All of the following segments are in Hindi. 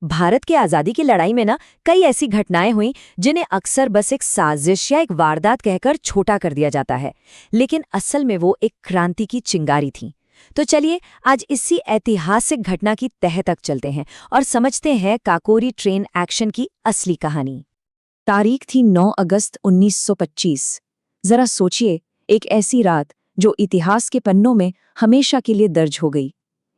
भारत की आज़ादी की लड़ाई में ना कई ऐसी घटनाएं हुई जिन्हें अक्सर बस एक साजिश या एक वारदात कहकर छोटा कर दिया जाता है, लेकिन असल में वो एक क्रांति की चिंगारी थी। तो चलिए आज इसी ऐतिहासिक घटना की तह तक चलते हैं और समझते हैं काकोरी ट्रेन एक्शन की असली कहानी। तारीख थी 9 अगस्त 1925। जरा सोचिए, एक ऐसी रात जो इतिहास के पन्नों में हमेशा के लिए दर्ज हो गई।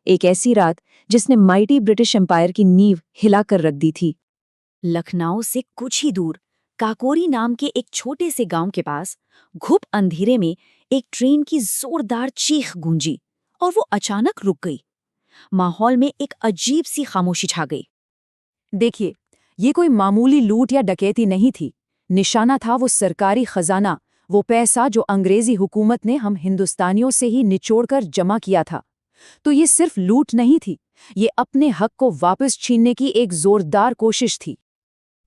एक ऐसी रात जिसने माइटी ब्रिटिश एम्पायर की नींव हिलाकर रख दी थी। लखनऊ से कुछ ही दूर काकोरी नाम के एक छोटे से गांव के पास घुप अंधेरे में एक ट्रेन की जोरदार चीख गूंजी और वो अचानक रुक गई। माहौल में एक अजीब सी खामोशी छा गई। देखिए, ये कोई मामूली लूट या डकैती नहीं थी। निशाना था वो सरकारी खजाना, वो पैसा जो अंग्रेजी हुकूमत ने हम हिंदुस्तानियों से ही निचोड़कर जमा किया था। तो ये सिर्फ लूट नहीं थी, ये अपने हक को वापस छीनने की एक जोरदार कोशिश थी।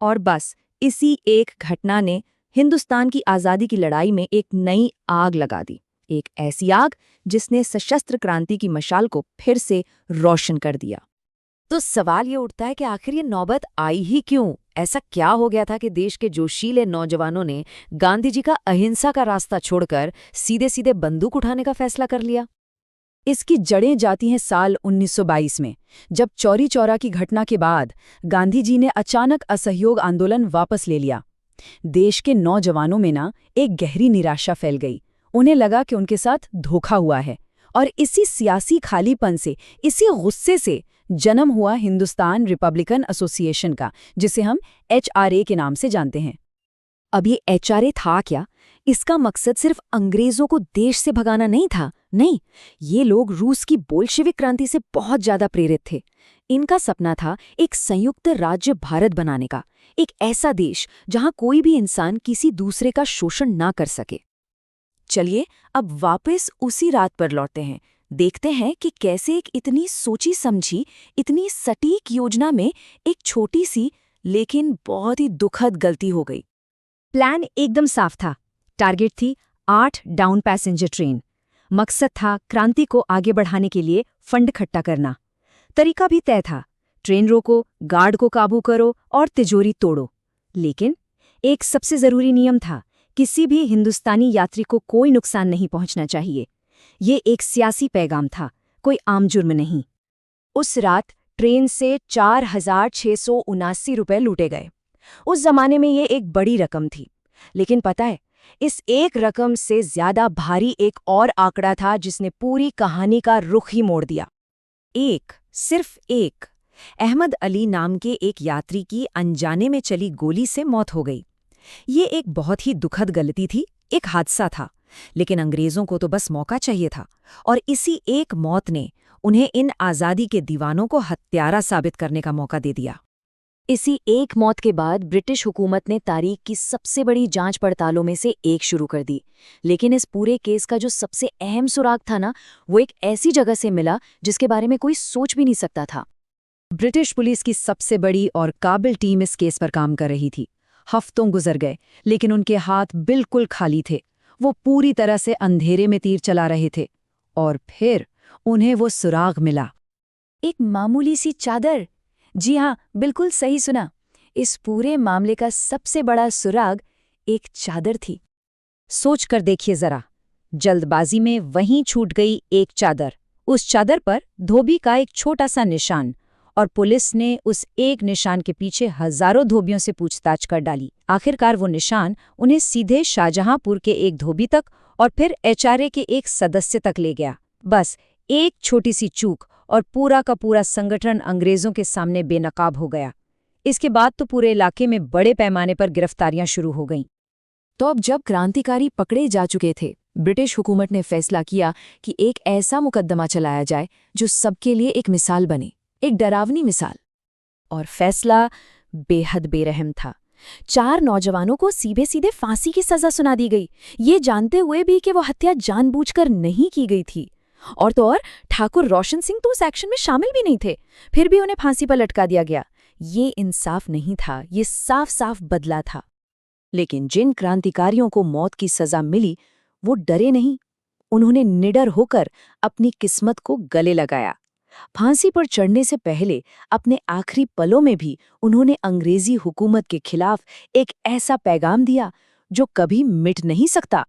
और बस इसी एक घटना ने हिंदुस्तान की आज़ादी की लड़ाई में एक नई आग लगा दी। एक ऐसी आग जिसने सशस्त्र क्रांति की मशाल को फिर से रोशन कर दिया। तो सवाल ये उठता है कि आखिर ये नौबत आई ही क्यों? ऐसा क्या हो गया था कि देश के जोशीले नौजवानों ने गांधी जी का अहिंसा का रास्ता छोड़कर सीधे सीधे बंदूक उठाने का फैसला कर लिया? इसकी जड़ें जाती हैं साल 1922 में, जब चौरी चौरा की घटना के बाद गांधी जी ने अचानक असहयोग आंदोलन वापस ले लिया। देश के नौजवानों में ना एक गहरी निराशा फैल गई। उन्हें लगा कि उनके साथ धोखा हुआ है, और इसी सियासी खालीपन से, इसी गुस्से से जन्म हुआ हिंदुस्तान रिपब्लिकन एसोसिएशन का, जिसे हम HRA के नाम से जानते हैं। अब ये HRA था क्या? इसका मकसद सिर्फ अंग्रेजों को देश से भगाना नहीं था। नहीं, ये लोग रूस की बोल्शेविक क्रांति से बहुत ज्यादा प्रेरित थे। इनका सपना था एक संयुक्त राज्य भारत बनाने का, एक ऐसा देश जहां कोई भी इंसान किसी दूसरे का शोषण ना कर सके। चलिए अब वापस उसी रात पर लौटते हैं। देखते हैं कि कैसे एक इतनी सोची समझी, इतनी सटीक योजना में एक छोटी सी लेकिन बहुत ही दुखद गलती हो गई। प्लान एकदम साफ था। टारगेट थी 8 डाउन पैसेंजर ट्रेन। मकसद था क्रांति को आगे बढ़ाने के लिए फंड इकट्ठा करना। तरीका भी तय था, ट्रेन रोको, गार्ड को काबू करो और तिजोरी तोड़ो। लेकिन एक सबसे जरूरी नियम था, किसी भी हिंदुस्तानी यात्री को कोई नुकसान नहीं पहुंचना चाहिए। ये एक सियासी पैगाम था, कोई आम जुर्म नहीं। उस रात ट्रेन से 4,679 रुपए लूटे गए। उस जमाने में ये एक बड़ी रकम थी, लेकिन पता है, इस एक रकम से ज्यादा भारी एक और आंकड़ा था जिसने पूरी कहानी का रुख ही मोड़ दिया। सिर्फ एक अहमद अली नाम के एक यात्री की अनजाने में चली गोली से मौत हो गई। ये एक बहुत ही दुखद गलती थी, एक हादसा था, लेकिन अंग्रेजों को तो बस मौका चाहिए था, और इसी एक मौत ने उन्हें इन आज़ादी के दीवानों को हत्यारा साबित करने का मौका दे दिया। इसी एक मौत के बाद ब्रिटिश हुकूमत ने तारीख की सबसे बड़ी जांच पड़तालों में से एक शुरू कर दी। लेकिन इस पूरे केस का जो सबसे अहम सुराग था ना, वो एक ऐसी जगह से मिला जिसके बारे में कोई सोच भी नहीं सकता था। ब्रिटिश पुलिस की सबसे बड़ी और काबिल टीम इस केस पर काम कर रही थी। हफ्तों गुजर गए, लेकिन उनके हाथ बिल्कुल खाली थे। वो पूरी तरह से अंधेरे में तीर चला रहे थे, और फिर उन्हें वो सुराग मिला। एक मामूली सी चादर। जी हाँ, बिल्कुल सही सुना। इस पूरे मामले का सबसे बड़ा सुराग एक चादर थी। सोच कर देखिए जरा, जल्दबाजी में वहीं छूट गई एक चादर। उस चादर पर धोबी का एक छोटा सा निशान, और पुलिस ने उस एक निशान के पीछे हजारों धोबियों से पूछताछ कर डाली। आखिरकार वो निशान उन्हें सीधे शाहजहांपुर के एक धोबी तक और फिर HRA के एक सदस्य तक ले गया। बस एक छोटी सी चूक और पूरा का पूरा संगठन अंग्रेजों के सामने बेनकाब हो गया। इसके बाद तो पूरे इलाके में बड़े पैमाने पर गिरफ्तारियां शुरू हो गईं। तो अब जब क्रांतिकारी पकड़े जा चुके थे, ब्रिटिश हुकूमत ने फैसला किया कि एक ऐसा मुकदमा चलाया जाए जो सबके लिए एक मिसाल बने, एक डरावनी मिसाल। और फैसला बेहद बेरहम था। 4 नौजवानों को सीधे सीधे फांसी की सजा सुना दी गई, ये जानते हुए भी कि वो हत्या जानबूझकर नहीं की गई थी। और तो और ठाकुर रोशन सिंह तो उस एक्शन में शामिल भी नहीं थे, फिर भी उन्हें फांसी पर लटका दिया गया। ये इंसाफ नहीं था, ये साफ साफ बदला था। लेकिन जिन क्रांतिकारियों को मौत की सजा मिली, वो डरे नहीं। उन्होंने निडर होकर अपनी किस्मत को गले लगाया। फांसी पर चढ़ने से पहले अपने आखिरी पलों में भी उन्होंने अंग्रेजी हुकूमत के खिलाफ एक ऐसा पैगाम दिया जो कभी मिट नहीं सकता।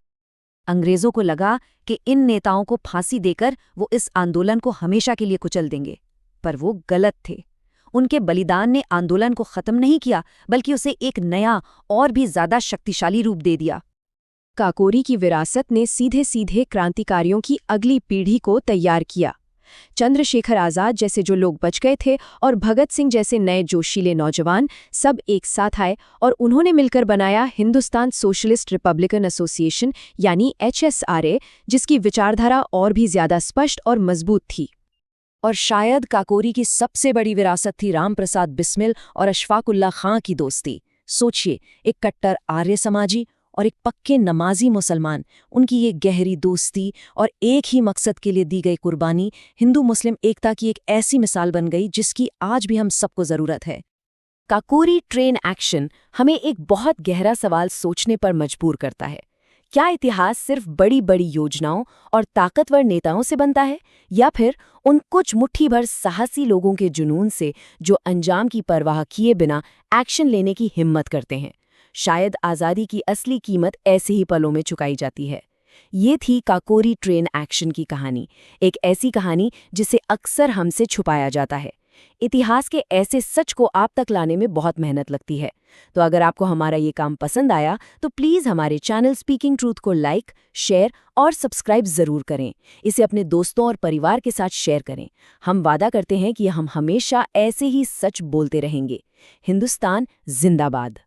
अंग्रेजों को लगा कि इन नेताओं को फांसी देकर वो इस आंदोलन को हमेशा के लिए कुचल देंगे, पर वो गलत थे। उनके बलिदान ने आंदोलन को खत्म नहीं किया, बल्कि उसे एक नया और भी ज्यादा शक्तिशाली रूप दे दिया। काकोरी की विरासत ने सीधे सीधे क्रांतिकारियों की अगली पीढ़ी को तैयार किया। चंद्रशेखर आजाद जैसे जो लोग बच गए थे और भगत सिंह जैसे नए जोशीले नौजवान सब एक साथ आए और उन्होंने मिलकर बनाया हिंदुस्तान सोशलिस्ट रिपब्लिकन एसोसिएशन यानी HSRA, जिसकी विचारधारा और भी ज्यादा स्पष्ट और मजबूत थी। और शायद काकोरी की सबसे बड़ी विरासत थी रामप्रसाद बिस्मिल और अशफाकुल्ला खां की दोस्ती। सोचिए, एक कट्टर आर्य समाजी और एक पक्के नमाजी मुसलमान, उनकी ये गहरी दोस्ती और एक ही मकसद के लिए दी गई कुर्बानी हिंदू मुस्लिम एकता की एक ऐसी मिसाल बन गई जिसकी आज भी हम सबको ज़रूरत है। काकोरी ट्रेन एक्शन हमें एक बहुत गहरा सवाल सोचने पर मजबूर करता है। क्या इतिहास सिर्फ बड़ी बड़ी योजनाओं और ताकतवर नेताओं से बनता है, या फिर उन कुछ मुट्ठी भर साहसी लोगों के जुनून से जो अंजाम की परवाह किए बिना एक्शन लेने की हिम्मत करते हैं? शायद आज़ादी की असली कीमत ऐसे ही पलों में चुकाई जाती है। ये थी काकोरी ट्रेन एक्शन की कहानी, एक ऐसी कहानी जिसे अक्सर हमसे छुपाया जाता है। इतिहास के ऐसे सच को आप तक लाने में बहुत मेहनत लगती है। तो अगर आपको हमारा ये काम पसंद आया तो प्लीज़ हमारे चैनल स्पीकिंग ट्रूथ को लाइक, शेयर और सब्सक्राइब ज़रूर करें। इसे अपने दोस्तों और परिवार के साथ शेयर करें। हम वादा करते हैं कि हम हमेशा ऐसे ही सच बोलते रहेंगे। हिंदुस्तान जिंदाबाद।